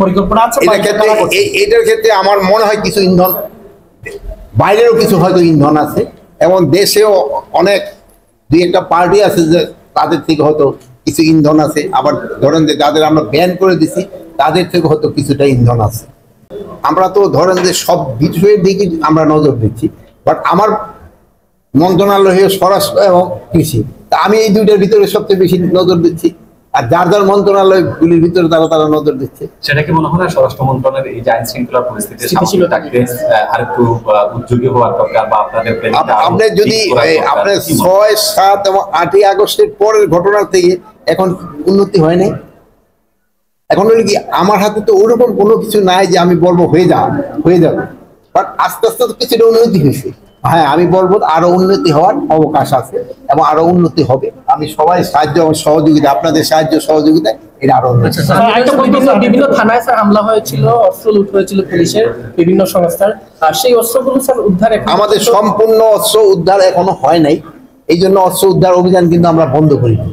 পরিকল্পনা আছে? এটার ক্ষেত্রে আমার মনে হয় কিছু ইন্ধন, বাইরেরও কিছু হয়তো ইন্ধন আছে, এবং দেশেও অনেক দুই একটা পার্টি আছে যে তাদের থেকে হয়তো কিছু ইন্ধন আছে। আবার ধরেন যে যাদের আমরা ব্যান করে দিছি তাদের থেকে হয়তো কিছুটা ইন্ধন আছে। আমরা তো ধরেন যে সব বিষয়ের দিকে আমরা নজর দিচ্ছি, বাট আমার মন্ত্রণালয় স্বরাষ্ট্র এবং কৃষি, তা আমি এই দুইটার ভিতরে সবচেয়ে বেশি নজর দিচ্ছি, আর যার যার মন্ত্রণালয়গুলির ভিতরে তারা নজর দিচ্ছে। সেটা কি মনে হয় না স্বরাষ্ট্র মন্ত্রণালয়ের এই যে আইন শৃঙ্খলা পরিস্থিতি সামনে থাকতে আরেকটু উদ্যোগী হওয়ার দরকার, বা আপনাদের আপনি যদি আপনার 6, 7 এবং 8ই আগস্টের পরের ঘটনা থেকে এখন উন্নতি হয় নাই। এখন হলো কি, আমার হাতে তো ওরকম কোনো কিছু নাই যে আমি বলবো হয়ে যাবে, বাট আস্তে আস্তে তো কিছুটা উন্নতি হয়েছে। হ্যাঁ, আমি বলবো আরো উন্নতি হওয়ার অবকাশ আছে এবং আরো উন্নতি হবে। আমি সবাই সাহায্য এবং সহযোগিতা, আপনাদের সাহায্য সহযোগিতায় এটা আরো বিভিন্ন থানায় স্যার হামলা হয়েছিল, অস্ত্র লুট হয়েছিল পুলিশের বিভিন্ন সংস্থার, আর সেই অস্ত্রগুলো স্যার উদ্ধার আমাদের সম্পূর্ণ অস্ত্র উদ্ধার এখনো হয় নাই। এই জন্য অস্ত্র উদ্ধার অভিযান কিন্তু আমরা বন্ধ করিনি।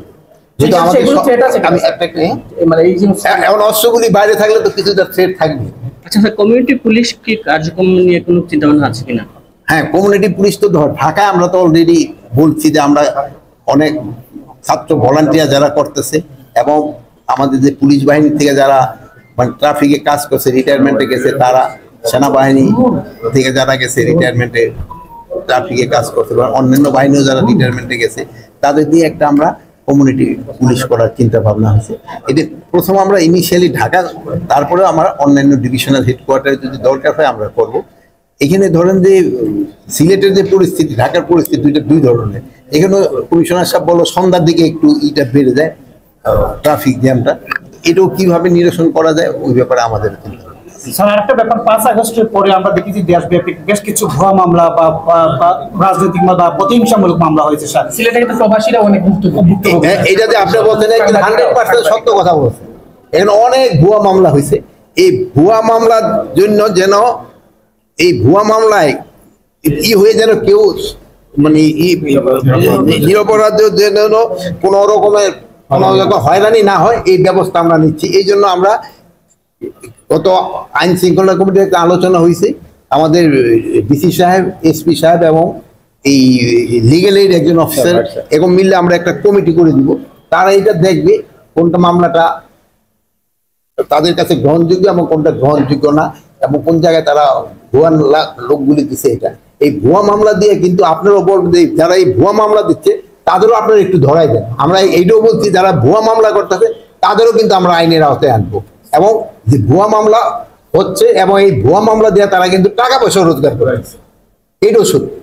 এখন অস্ত্রগুলি বাইরে থাকলে তো কিছুটা থ্রেট থাকবে। আচ্ছা স্যার, কমিউনিটি পুলিশ কি কার্যক্রম নিয়ে কোনো চিন্তা ভাবনা আছে কিনা? হ্যাঁ, কমিউনিটি পুলিশ তো ঢাকায় আমরা তো অলরেডি বলছি যে আমরা অনেক ছাত্র ভলান্টিয়ার যারা করতেছে, এবং আমাদের যে পুলিশ বাহিনী থেকে যারা মানে ট্রাফিকে কাজ করছে, রিটায়ারমেন্টে গেছে, তারা সেনাবাহিনী থেকে যারা গেছে রিটায়ারমেন্টে ট্রাফিকে কাজ করছে, অন্যান্য বাহিনীও যারা রিটায়ারমেন্টে গেছে, তাদের দিয়ে একটা আমরা কমিউনিটি পুলিশ করার চিন্তা ভাবনা হয়েছে। এটি প্রথম আমরা ইনিশিয়ালি ঢাকা, তারপরে আমরা অন্যান্য ডিভিশনাল হেডকোয়ার্টারে যদি দরকার হয় আমরা করব। এখানে ধরেন যে সিলেটের যে পরিস্থিতি, ঢাকার পরিস্থিতি দুই ধরনের। এখানে কমিশনার সাহেব বললো সন্ধ্যার দিকে একটু এটা বেড়ে যায় ট্রাফিক জ্যামটা, এটাও কিভাবে নিরসন করা যায় ওই ব্যাপারে আমাদের চিন্তা। স্যার, আরেকটা ব্যাপার, 5 আগস্টের পরে আমরা দেখেছি দেশব্যাপী বেশ কিছু ভুয়া মামলা বা রাজনৈতিক বা প্রতিহিংসামূলক মামলা হয়েছে স্যার। সিলেটে কিন্তু প্রবাসীরা অনেক ভুক্তভোগী। এটা যে আপনি বলছেন 100% সত্য কথা বলছেন। এখানে অনেক ভুয়া মামলা হয়েছে। এই ভুয়া মামলার জন্য যেন এই ভুয়া মামলায় হয়ে যেন কেউ মানে নিরপরাধ যেন কোনো রকমের হয়রানি না হয়, এই ব্যবস্থা আমরা নিচ্ছি। এই জন্য আমরা গত আইন শৃঙ্খলা কমিটির একটা আলোচনা হয়েছে, আমাদের ডিসি সাহেব, এসপি সাহেব এবং এই লিগ্যাল এইড একজন অফিসার এরকম মিললে আমরা একটা কমিটি করে দিব। তারা এটা দেখবে কোনটা মামলাটা তাদের কাছে গ্রহণযোগ্য এবং কোনটা গ্রহণযোগ্য না, এবং কোন জায়গায় তারা ভুয়া লোকগুলি দিচ্ছে। এটা এই ভুয়া মামলা দিয়ে কিন্তু আপনার ওপর যারা এই ভুয়া মামলা দিচ্ছে তাদেরও আপনারা একটু ধরাই দেন। আমরা এইটাও বলছি, যারা ভুয়া মামলা করতেছে তাদেরও কিন্তু আমরা আইনের আওতায় আনবো, এবং যে ভুয়া মামলা হচ্ছে এবং এই ভুয়া মামলা দিয়ে তারা কিন্তু টাকা পয়সা রোজগার করে, এটাও সত্যি।